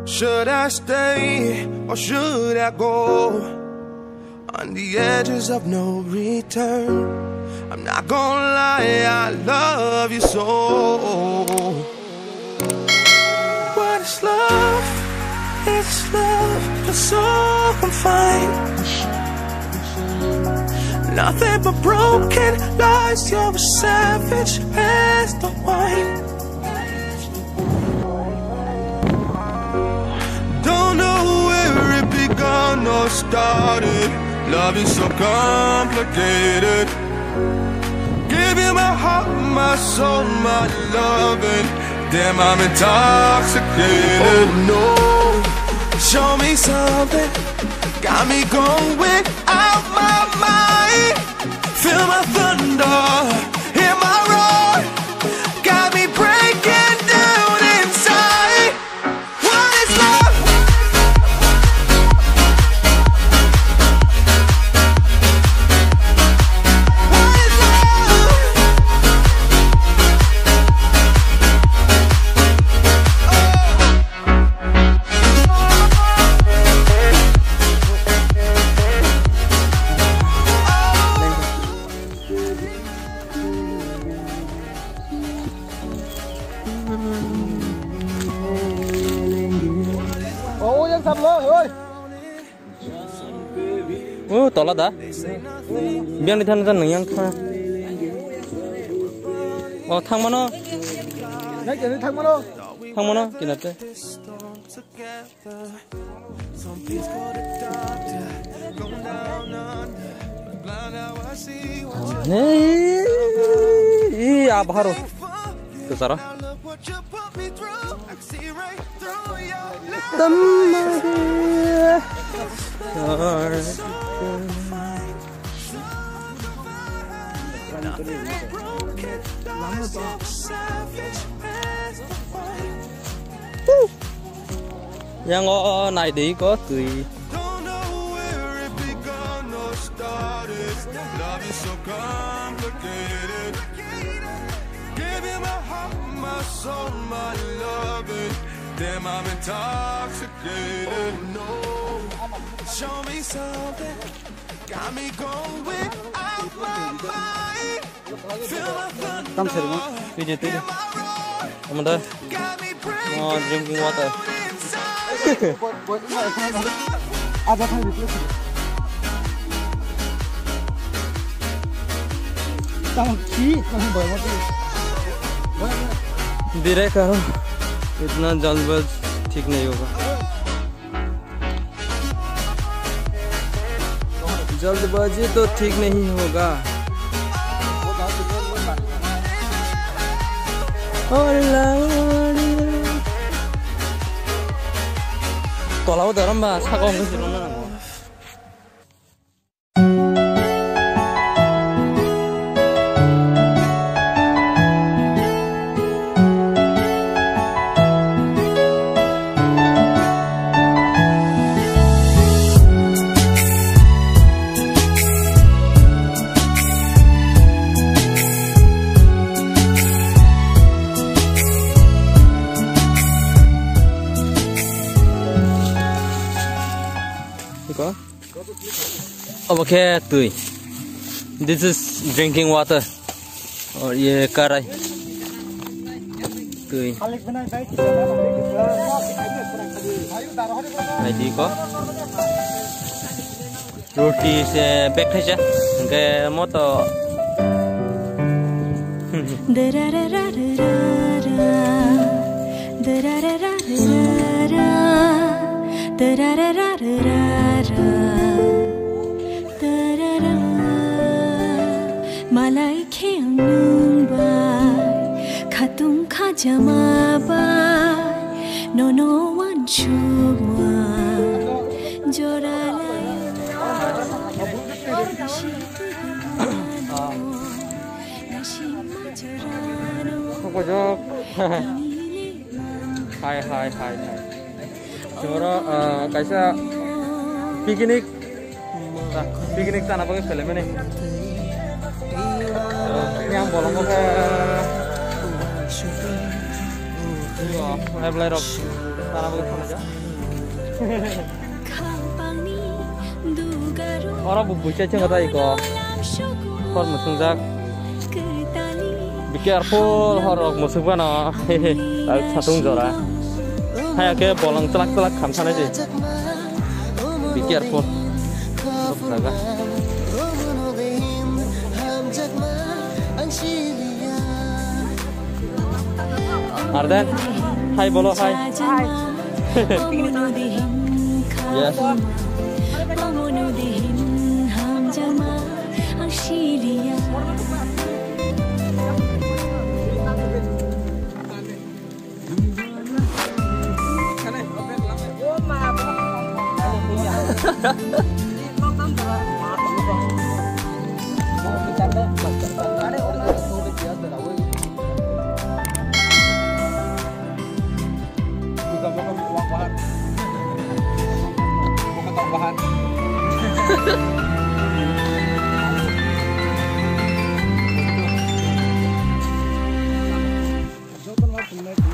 Should I stay or should I go? On the edges of no return. I'm not gonna lie, I love you so. What is love? It's love, but so confined. Nothing but broken lies. You're a savage as the wine. Don't know where it begun or started. Love is so complicated. Give you my heart, my soul, my loving. Damn, I'm intoxicated. Oh no, show me something. Got me going out my mind. Feel my thunder, hear my roar. Got me breaking down inside. What is love? What is love? Tolak dah. Biang di sana yang thang. Oh, thang mana? Nak jadi thang mana? Thang mana? Kinate. Hey, abharu. Tu sara. Yang naik di có tùy. Damn, I'm intoxicated. Oh no, show me something. Got me going out my mind. Feel my thunder. Video tu. Kamu dah. Oh, drinking water. Ada thang di sini. Tang ki, tang boleh mati. धीरे करो, इतना जल्दबाज ठीक नहीं होगा। जल्दबाजी तो ठीक नहीं होगा। तोलाव धरम बा सागों के सिरोना। Okay, tui. This is drinking water. और ये कराई. Tui. Ini ko. Roti se bek aja. Ke moto. Malai kheang nung bai, khatung khajama bai, no one chuma, jorala. Pojok. Hai. Cuma kaisa piknik. Piknik tanah pakai film ini. Yang bolong ke. Wah, mulai rock. Tanah pakai phone aja. Orang bubuca aja nggak tahu kok. Kor musungzak. Be careful, horok musungkan oh. Satung jora. Hai ke bolang telak kamsan aja. Be careful. Jaga. Arden, hai bolo hai. Yes.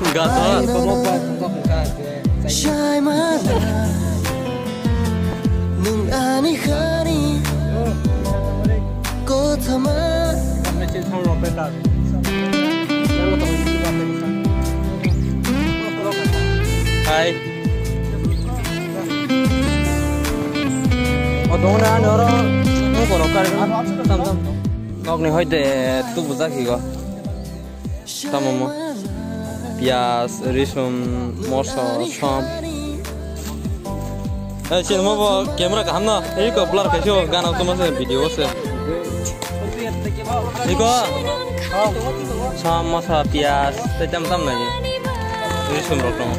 Enggak tahu. Hai. Odong na noro mo kono kare tam tam. Kok ne hoite tu buza ki go. Tamamo. Pias, rishum, morso, sham. Eh, sih mau bawa kamera ke hamna. Ini kok blur kasih gana tuh masih video sih. Iko, sham masa pias, tajam tam lagi. Rishum rotong.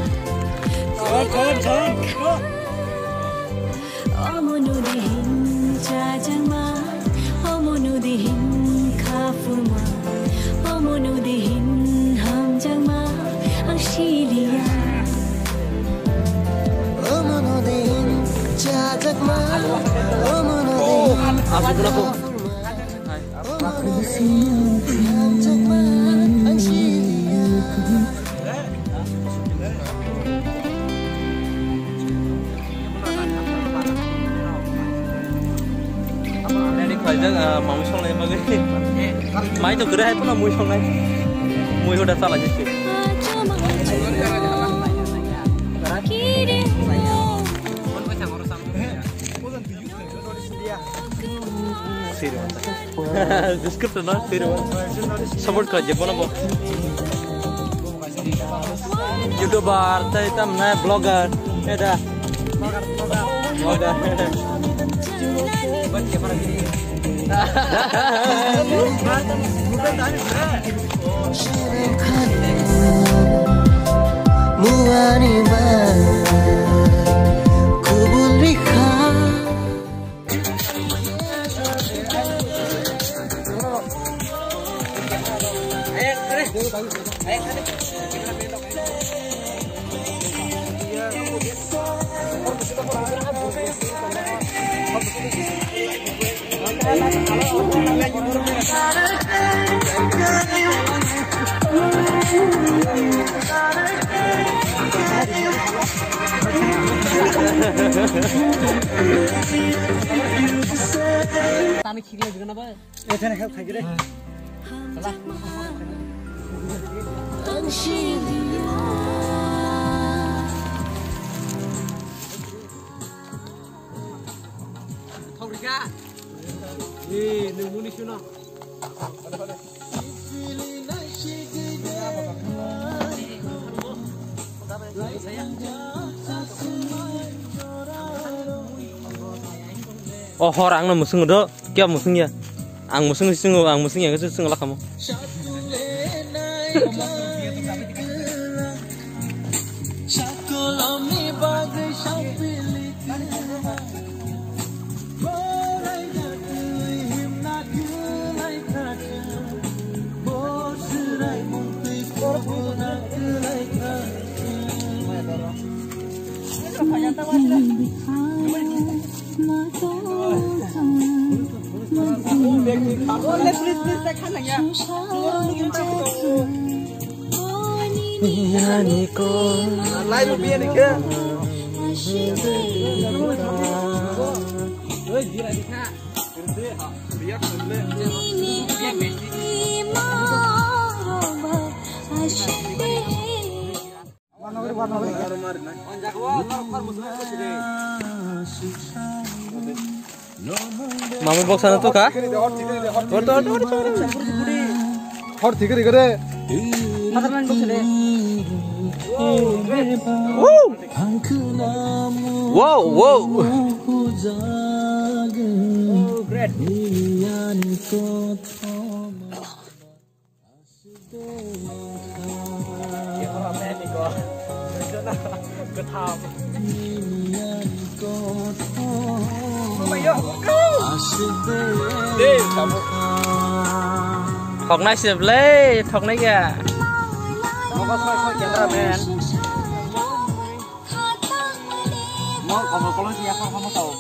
Asal pun aku. Ini kerja mamu song lagi bagi. Mai tu kerja itu lah mui song lagi. Mui udah salah jadi. Description na support kaje bona bo YouTuber tai tam na blogger eta blogger muani ba kubul likha Tani khiri juga na ba? Ethane khai gire. Salah. Taurika. Nunggu ni suna. Oh, orang na musung do, kya musung ya? Ang musung ya ke sung lah kamu. Lai lu biar nih ke. Mami box sana tuh kah? Hot tiga nih kere. Wow, wow. Great. Thọc này xếp lấy, thọc này kìa. Mau có soi cameraman. Mau kalau dia kamu tahu.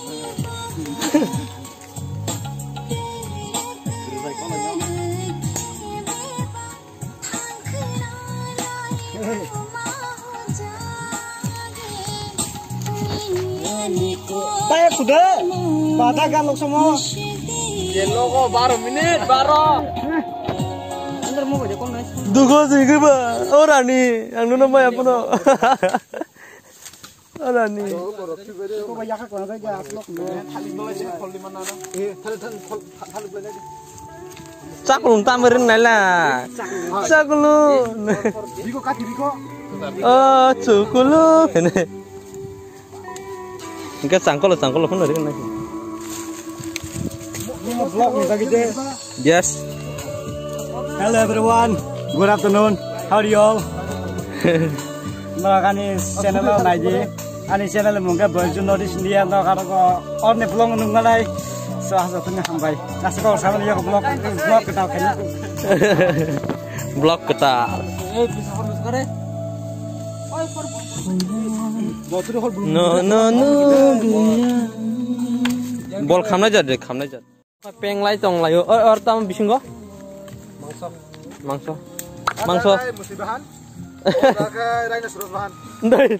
Saya sudah. Pada galok semua. Yellow kok 12 menit, 12. Antar mau aja kon guys. Dugo sih ke ba? Orang nih, yang nuna mah apa no? Orang nih. Kau banyak kan kalau saya upload. Thali boleh sih, thali mana na? Thali boleh aja. Cak lung tamerin nela. Cak lung. Biko kati biko. Oh, cukup. Ini. Enggak sangkol pun dari kan lagi. Vlog nih tadi deh. Yes. Hello everyone. Good afternoon. How are you all? Makanya channel lo naji. Ani channel mungkin baju notice dia no kalau on the vlog nunggalai. Soal satunya sampai. Nasi kau sama dia ke vlog ketal kayaknya. Vlog ketal. No. Bol kamna jadi. Peng lai tong lai. Tam bising go? Mangso. Mesti bahan. Pakai lainnya suruh bahan. Ndai.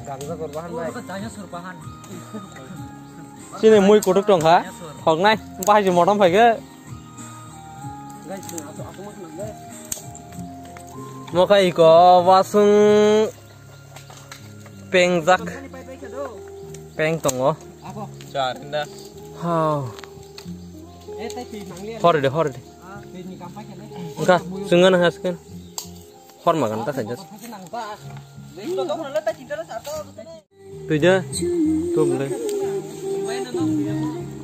Gangsa korban baik. surbahan. Sini mui kodok dong ha? Hok nai, bahas motom phải ke? Mau kai ko wasung pengjak. Peng tong oh. Char inda. Hao. Hor de. Enggak, sungan haskan. Hor makan tak saja. Tuh boleh.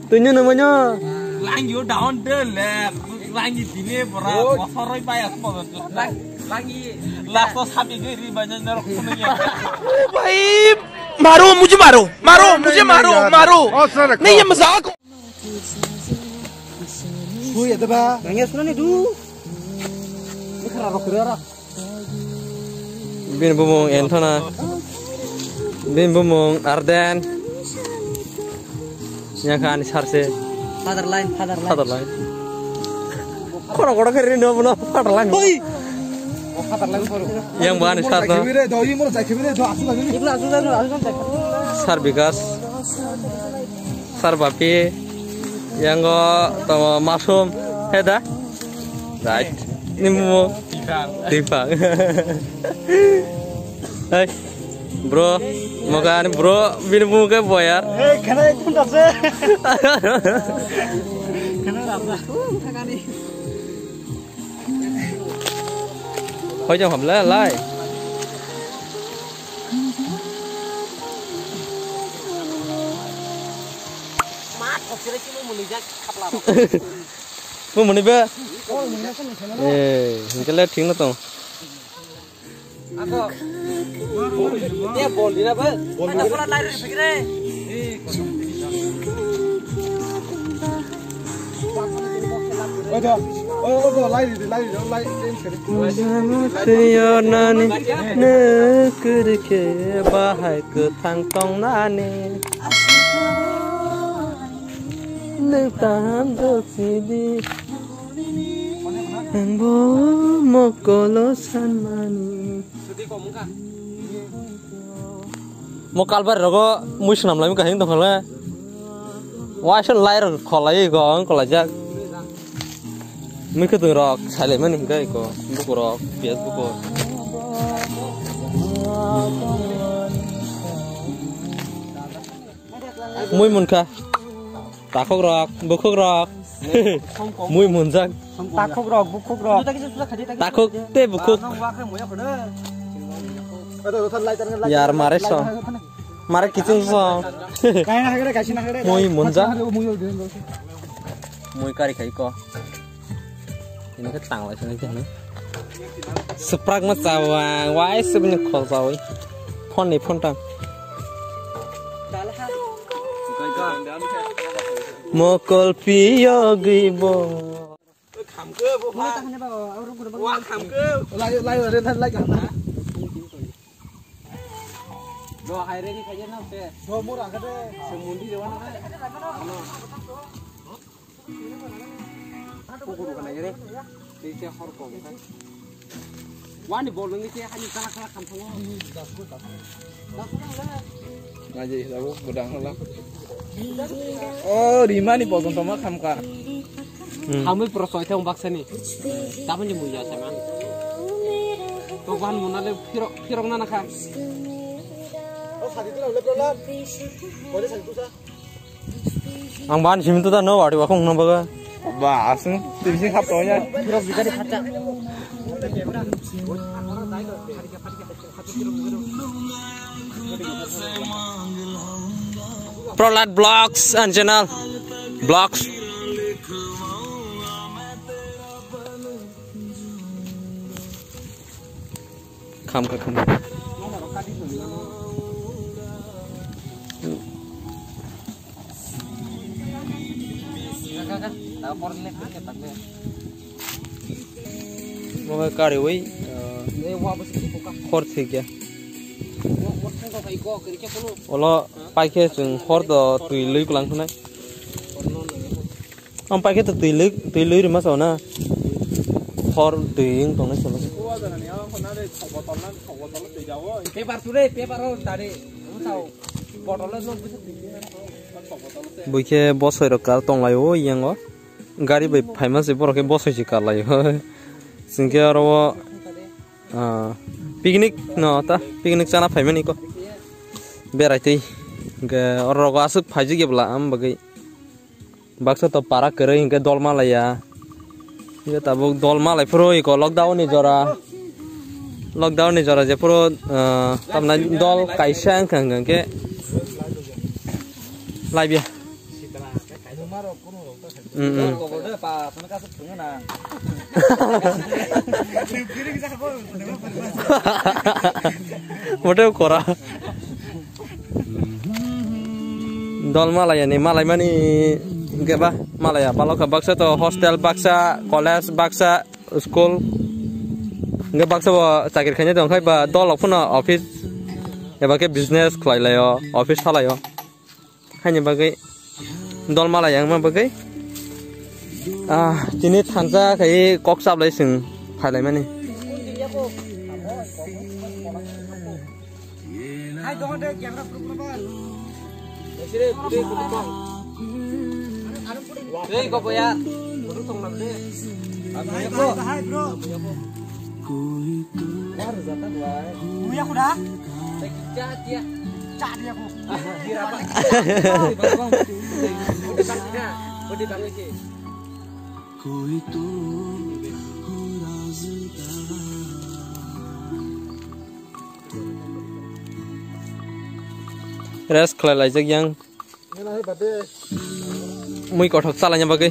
Tuhnya namanya. Langi down the left. Langi dile bra. Wasoroi payas mo. Langi. Lasto sabi giri banyak nerok punya. भाई मारो मुझे मारो नहीं ये मजाक Suy itu ba? Nangis sudah nih du. Ini kerara. Bin bumung Entona. Bin bumung Arden. Yang kan sarse. Father line. Kora kiri no puno father line. Oh father line baru. Yang bahan sarno. Kibire doi mulu cak kibire do asu lagi nih. Ibu asu kan cak. Sar Bikas. Sar Bapi. Yang go to masum heda. Right. Ini mau Dipang. Hai. Bro, makan bro, minum ke boyar. Karena itu tak sih. Karena apa? Kagani. Kau jangan hamil lai. Mat, kira sih mau lihat kapal. Mau muni be? Ini lihat ting tuh. Aku. Dia bol di apa? Ada pula lain pikirnya. Oh, lain. Tiada nani negeri ke bahai ke tangtong nani. Letan bersidi. Angbo mokolo sanmani. Mo kalbar rogo muis nam lai kahing tong khala. Wa shan lai ro kholai go ang kolajak. Mui ke tu rok sale mani kai ko buku rok bias buku. Mui mun ka. Takok rok, bukuk rok. Mui mun jak. Takok rok, bukuk rok. Takok te bukuk. Yar mare so. Mare kitchen so. Kain na kare kasin na kare. Mui mun jak. Mui kari kai ko. Ini cái tang lại cho nó chả nữa. Sprak mà sao why sẽ bên khol sao ấy. Phone này phone tang. Mokol piyo gibo. Kham cơ vô pha. Wa kham cơ. Lai lên thân lai cả. Lo hai re ni khaje na pe. Lo mu rang kade. Semundi dewan na. Kuku kan aja deh. Di hor ko kan. Wani bol ngi te hani kala kala kam thong. Ngaji lagu budang lah. Oh, di mana bol kon toma kam ka. Kami prosoi te umbak seni. Tapan je muya sama. To ban munale pirok na ka. Oh, sadi tu le problem. Boleh sadi tu sa. Ang ban sim tu ta no wadi wa khong no baga. Bah, asing divisi khap to nya. Pirok bisa dikata. Prolat Vlogs and channel Vlogs. Kham ka kham. Mo kari wei khor thik ya ola paike chung khor do tui lui kulang thunai am paike to tui lui ri ma so na khor tui ing tong na so Paper today, paper tadi. Tahu. Botol no bisa. buike bosoi ro kal tong lai o yang o gari bai famous e bor ke bosoi ji kal lai ho singke ro picnic no ta picnic chana family ko berai tei ge ro ga asuk phaji ge bla am bagai baksa to para kere inge dolma laya ye tabuk dolma lai pro ko lockdown ni jora je pro tamna dol kaisang khang ke lai bia Model kora dol malaya ni malay mani ke ba malaya palok baksa to hostel baksa college baksa school nge baksa ba sakir khanya dong khai ba dol phuna office ya ba ke business khlai layo office halayo khanya bagai dol malaya yang ma bagai Jini thansa kai kok sap lai sing phalai mani Hai dong de camera proof na ba. Sire pure kutong. Dei ko ya. Kudu tong na de. Hai bro. War zata wai. Buya kuda. Chat dia. Chat dia ko. Kira apa? Bodi bang ke. Res khlai lai jak yang mui kothok salanya bagai